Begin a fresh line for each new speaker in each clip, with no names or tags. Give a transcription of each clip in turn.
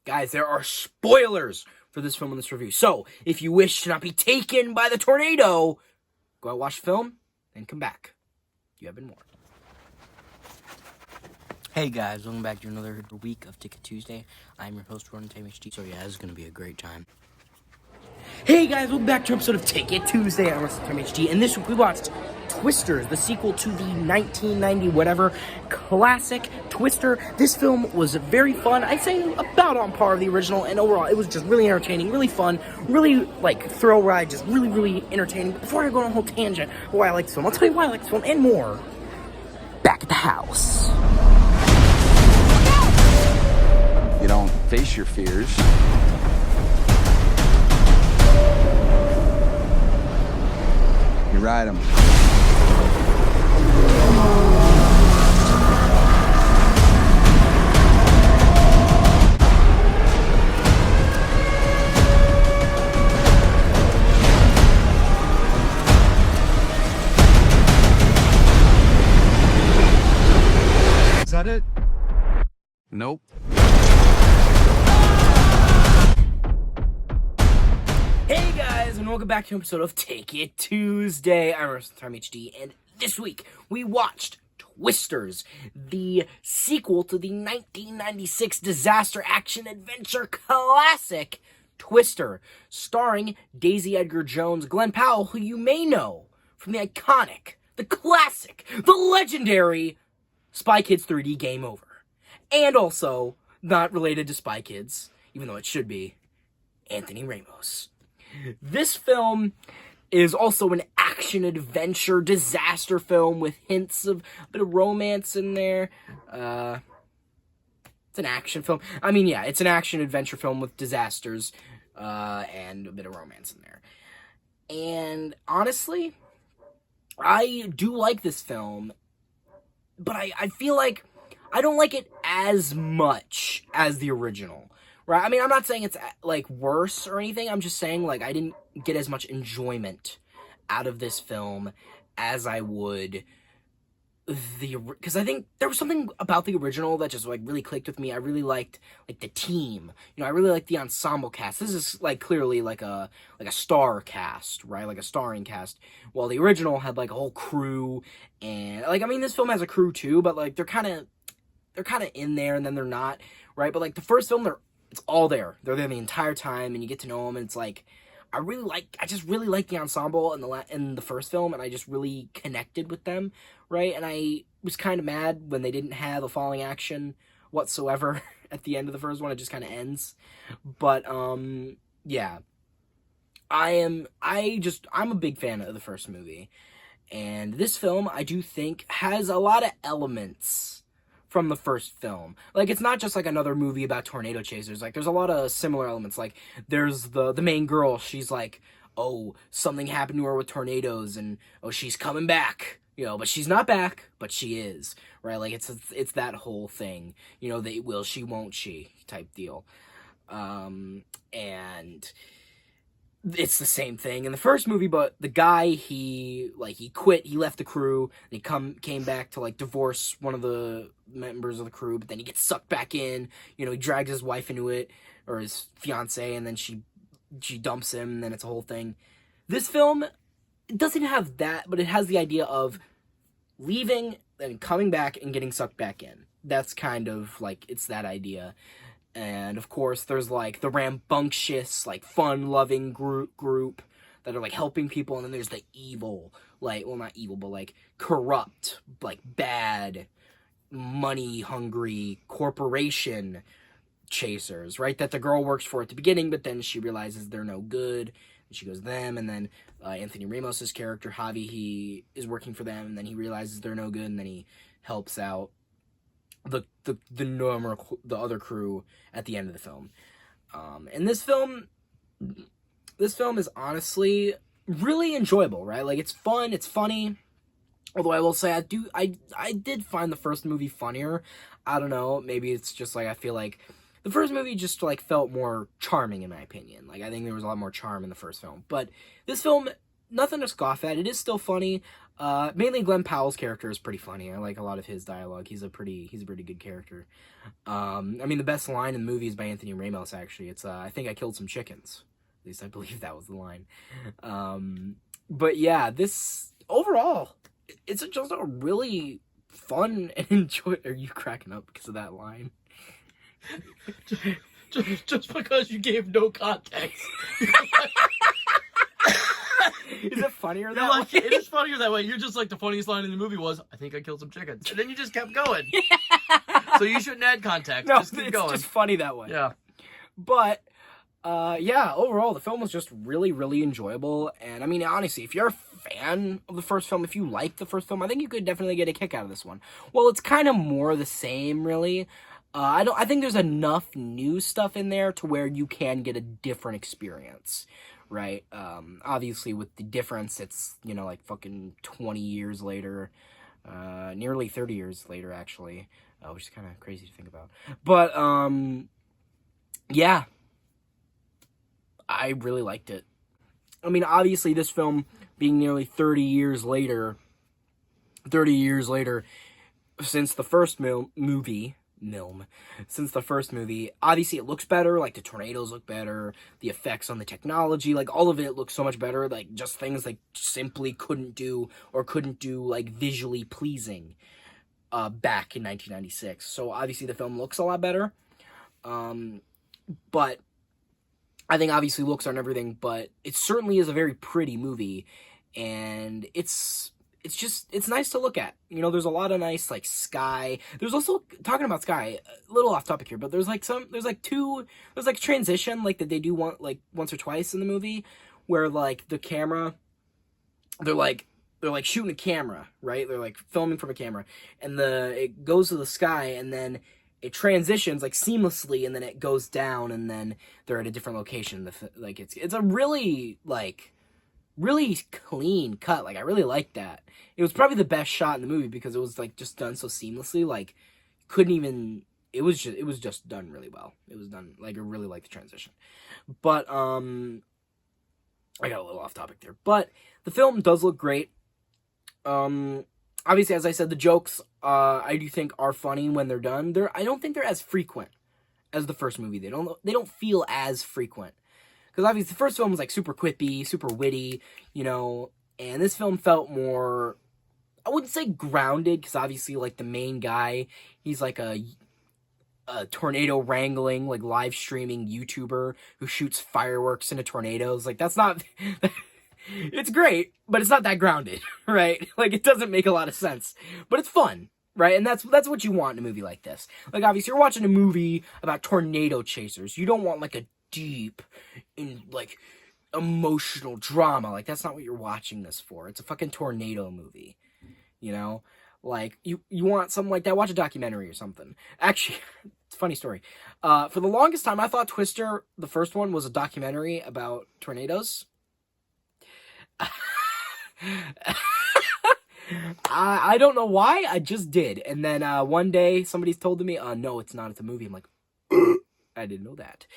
Guys, there are spoilers for this film in this review. So, if you wish to not be taken by the tornado, go out and watch the film, and come back. You have been warned. Hey guys, welcome back to another week of Ticket Tuesday. I'm your host, Ron HD. So yeah, this is going to be a great time. Hey guys, welcome back to an episode of Ticket Tuesday. I'm Russell HD, and this week we watched Twisters, the sequel to the 1990 whatever classic Twister. This film was very fun. I'd say about on par with the original, and overall it was just really entertaining, really fun, really like thrill ride, just really entertaining. But before I go on a whole tangent why I like this film, I'll tell you why I like this film and more. Back at the house.
You don't face your fears. You ride them. Is that it? Nope.
Hey guys, and welcome back to an episode of Take It Tuesday. I'm Russell HD, and this week we watched Twisters, the sequel to the 1996 disaster action adventure classic Twister, starring Daisy Edgar-Jones, Glen Powell, who you may know from the iconic, the classic, the legendary Spy Kids 3D Game Over. And also, not related to Spy Kids, even though it should be, Anthony Ramos. This film is also an action-adventure disaster film with hints of a bit of romance in there. It's an action film. I mean, yeah, it's an action-adventure film with disasters and a bit of romance in there. And honestly, I do like this film, but I feel like I don't like it as much as the original, right? I mean, I'm not saying it's, like, worse or anything. I'm just saying, like, I didn't get as much enjoyment out of this film as I would because I think there was something about the original that just, like, really clicked with me. I really liked, like, the team. You know, I really liked the ensemble cast. This is, like, clearly, like a star cast, right? Like a starring cast. While the original had, like, a whole crew and, like, I mean, this film has a crew, too, but, like, they're kind of in there, and then they're not, right? But, like, the first film, it's all there. They're there the entire time, and you get to know them, and it's, like, I just really like the ensemble in the first film, and I just really connected with them, right? And I was kind of mad when they didn't have a falling action whatsoever at the end of the first one. It just kind of ends. But, yeah. I'm a big fan of the first movie. And this film, I do think, has a lot of elements from the first film. Like, it's not just, like, another movie about tornado chasers. Like, there's a lot of similar elements. Like, there's the main girl. She's like, oh, something happened to her with tornadoes, and, oh, she's coming back. You know, but she's not back, but she is. Right? Like, it's that whole thing. You know, they will she, won't she type deal. And it's the same thing in the first movie, but the guy, he quit, he left the crew, and he came back to, like, divorce one of the members of the crew, but then he gets sucked back in, you know, he drags his wife into it, or his fiancée, and then she dumps him, and then it's a whole thing. This film, it doesn't have that, but it has the idea of leaving, then coming back, and getting sucked back in. That's kind of, like, it's that idea. And, of course, there's, like, the rambunctious, like, fun-loving group that are, like, helping people. And then there's the evil, like, well, not evil, but, like, corrupt, like, bad, money-hungry corporation chasers, right? That the girl works for at the beginning, but then she realizes they're no good, and she goes to them. And then Anthony Ramos' character, Javi, he is working for them, and then he realizes they're no good, and then he helps out the other crew at the end of the film. And this film is honestly really enjoyable, right? Like, it's fun, it's funny. Although I will say I did find the first movie funnier. I don't know, maybe it's just like I feel like the first movie just, like, felt more charming in my opinion. Like, I think there was a lot more charm in the first film. But this film nothing to scoff at. It is still funny. Mainly Glen Powell's character is pretty funny. I like a lot of his dialogue. He's a pretty good character. I mean, the best line in the movie is by Anthony Ramos, actually. It's, I think I killed some chickens. At least I believe that was the line. But yeah, this, overall, it's just a really fun and enjoy. Are you cracking up because of that line?
just because you gave no context.
Is it funnier that
like,
way?
It is funnier that way. You're just like, the funniest line in the movie was, I think I killed some chickens. And then you just kept going. So you shouldn't add context.
No,
just keep
it's
going.
just funny that way.
Yeah.
But, yeah, overall, the film was just really, really enjoyable. And, I mean, honestly, if you're a fan of the first film, if you like the first film, I think you could definitely get a kick out of this one. Well, it's kind of more the same, really. I think there's enough new stuff in there to where you can get a different experience, right? Obviously, with the difference, it's, you know, like fucking 20 years later, nearly 30 years later, actually, which is kind of crazy to think about. But, yeah, I really liked it. I mean, obviously, this film being nearly 30 years later since the first movie, obviously it looks better, like the tornadoes look better, the effects on the technology, like all of it looks so much better, like just things like simply couldn't do like visually pleasing back in 1996. So obviously the film looks a lot better, but I think obviously looks aren't everything, but it certainly is a very pretty movie, and it's nice to look at. You know, there's a lot of nice, like, sky. There's also, talking about sky, a little off topic here, but there's transition, like, that they do once or twice in the movie, where, like, the camera, they're like shooting a camera, right? They're, like, filming from a camera, and it goes to the sky, and then it transitions, like, seamlessly, and then it goes down, and then they're at a different location. Like, it's a really, like, really clean cut. Like, I really liked that. It was probably the best shot in the movie because it was, like, just done so seamlessly. Like, it was just done really well. It was done, like, I really liked the transition. But, I got a little off topic there. But the film does look great. Obviously, as I said, the jokes, I do think are funny when they're done. I don't think they're as frequent as the first movie. They don't feel as frequent. Because obviously the first film was, like, super quippy, super witty, you know, and this film felt more, I wouldn't say grounded, because obviously, like, the main guy, he's, like, a tornado wrangling, like, live streaming YouTuber who shoots fireworks into tornadoes. Like, that's not, it's great, but it's not that grounded, right? Like, it doesn't make a lot of sense, but it's fun. Right, and that's what you want in a movie like this. Like, obviously, you're watching a movie about tornado chasers. You don't want, like, a deep, like, emotional drama. Like, that's not what you're watching this for. It's a fucking tornado movie, you know? Like, you want something like that, watch a documentary or something. Actually, it's a funny story. For the longest time, I thought Twister, the first one, was a documentary about tornadoes. I don't know why, I just did. And then one day, somebody's told me, no, it's not, it's a movie. I'm like, I didn't know that.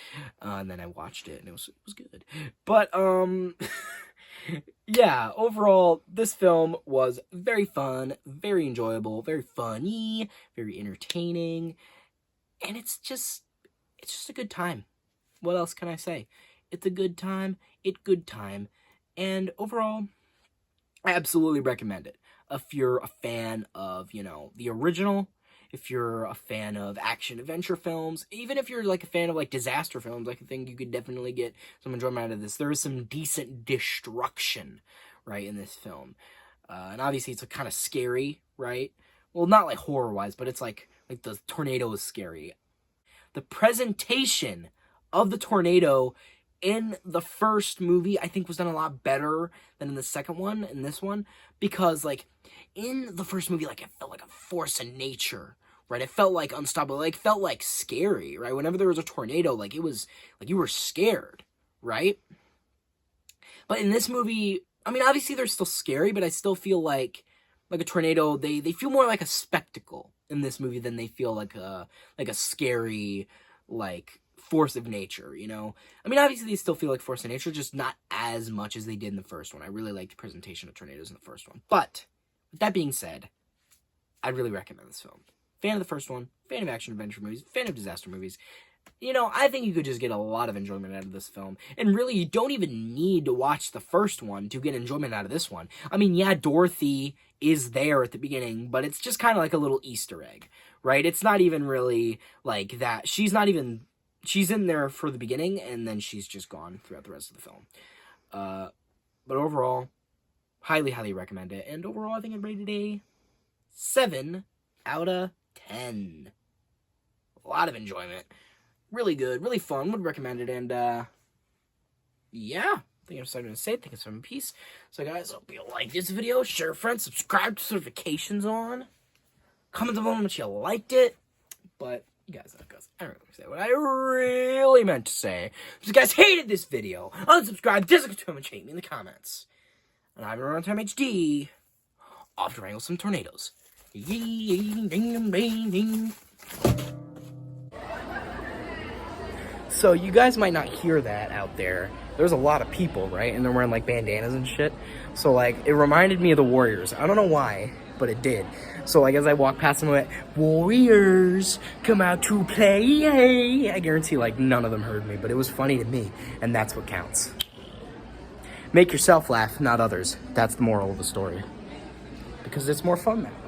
And then I watched it, and it was good. But, yeah, overall, this film was very fun, very enjoyable, very funny, very entertaining, and it's just a good time. What else can I say? It's a good time, and overall, I absolutely recommend it. If you're a fan of, you know, the original, if you're a fan of action-adventure films, even if you're, like, a fan of, like, disaster films, I think you could definitely get some enjoyment out of this. There is some decent destruction, right, in this film. And obviously it's kind of scary, right? Well, not, like, horror-wise, but it's, like the tornado is scary. The presentation of the tornado in the first movie, I think, was done a lot better than in the second one, in this one, because, like, in the first movie, like, it felt like a force of nature, right? It felt like unstoppable, like, felt like scary, right? Whenever there was a tornado, like, it was, like, you were scared, right? But in this movie, I mean, obviously they're still scary, but I still feel like a tornado, they feel more like a spectacle in this movie than they feel like a scary, like, force of nature, you know? I mean, obviously they still feel like force of nature, just not as much as they did in the first one. I really liked the presentation of tornadoes in the first one. But, with that being said, I'd really recommend this film. Fan of the first one, fan of action-adventure movies, fan of disaster movies. You know, I think you could just get a lot of enjoyment out of this film. And really, you don't even need to watch the first one to get enjoyment out of this one. I mean, yeah, Dorothy is there at the beginning, but it's just kind of like a little Easter egg, right? It's not even really like that. She's in there for the beginning, and then she's just gone throughout the rest of the film. But overall, highly, highly recommend it. And overall, I think I'd rate it a 7 out of 10. A lot of enjoyment. Really good, really fun, would recommend it, and, yeah, I think I'm starting to say, think it's from peace. So, guys, hope you like this video, share with friends, subscribe to notifications on, comment down below how much you liked it, but, you guys know, guys, I don't really say what I really meant to say. If you guys hated this video, unsubscribe, dislike, too much, hate me in the comments, and I've been around Time HD, off to wrangle some tornadoes. So you guys might not hear that out there. There's a lot of people, right? And they're wearing like bandanas and shit. So like, it reminded me of the Warriors. I don't know why, but it did. So like, as I walked past them, I went, Warriors, come out to play. I guarantee like none of them heard me, but it was funny to me. And that's what counts. Make yourself laugh, not others. That's the moral of the story. Because it's more fun that way.